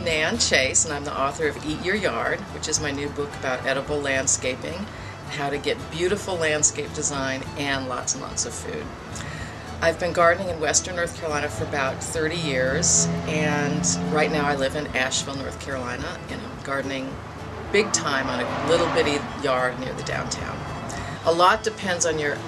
I'm Nan Chase, and I'm the author of Eat Your Yard, which is my new book about edible landscaping, how to get beautiful landscape design and lots of food. I've been gardening in western North Carolina for about 30 years, and right now I live in Asheville, North Carolina, and I'm gardening big time on a little bitty yard near the downtown. A lot depends on your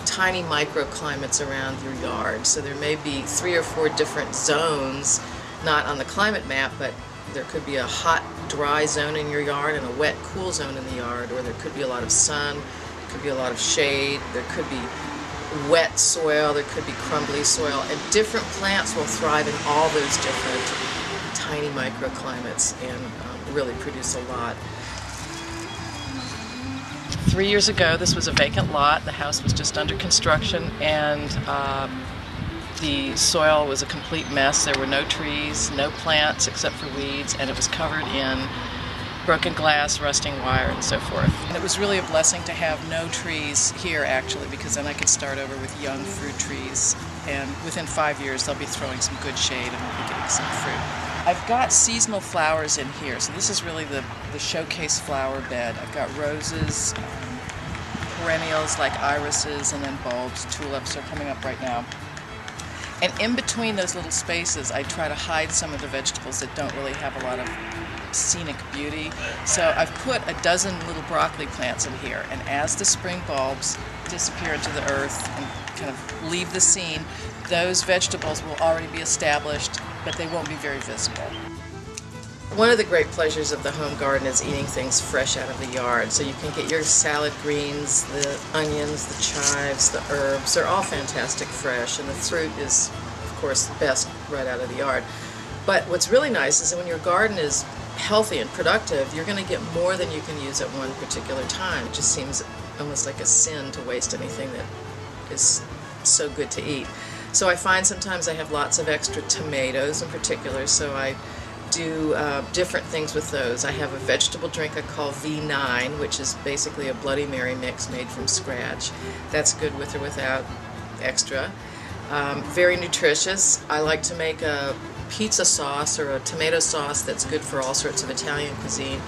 tiny microclimates around your yard, so there may be 3 or 4 different zones, not on the climate map, but there could be a hot, dry zone in your yard and a wet, cool zone in the yard, or there could be a lot of sun, there could be a lot of shade, there could be wet soil, there could be crumbly soil, and different plants will thrive in all those different tiny microclimates and really produce a lot. 3 years ago, this was a vacant lot. The house was just under construction, and the soil was a complete mess. There were no trees, no plants except for weeds, and it was covered in broken glass, rusting wire, and so forth. And it was really a blessing to have no trees here, actually, because then I could start over with young fruit trees, and within 5 years they'll be throwing some good shade and we'll be getting some fruit. I've got seasonal flowers in here, so this is really the showcase flower bed. I've got roses, perennials like irises, and then bulbs. Tulips are coming up right now. And in between those little spaces, I try to hide some of the vegetables that don't really have a lot of scenic beauty. So I've put a dozen little broccoli plants in here, and as the spring bulbs disappear into the earth and kind of leave the scene, those vegetables will already be established, but they won't be very visible. One of the great pleasures of the home garden is eating things fresh out of the yard. So you can get your salad greens, the onions, the chives, the herbs. They're all fantastic fresh, and the fruit is, of course, best right out of the yard. But what's really nice is that when your garden is healthy and productive, you're going to get more than you can use at one particular time. It just seems almost like a sin to waste anything that is so good to eat. So I find sometimes I have lots of extra tomatoes in particular, so I do different things with those. I have a vegetable drink I call V9, which is basically a Bloody Mary mix made from scratch. That's good with or without extra. Very nutritious. I like to make a pizza sauce or a tomato sauce that's good for all sorts of Italian cuisine.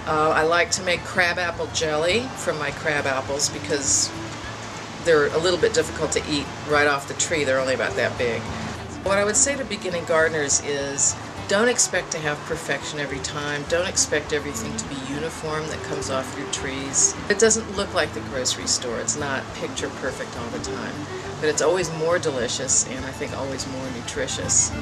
I like to make crabapple jelly from my crab apples because they're a little bit difficult to eat right off the tree. They're only about that big. What I would say to beginning gardeners is don't expect to have perfection every time. Don't expect everything to be uniform that comes off your trees. It doesn't look like the grocery store. It's not picture perfect all the time. But it's always more delicious and I think always more nutritious.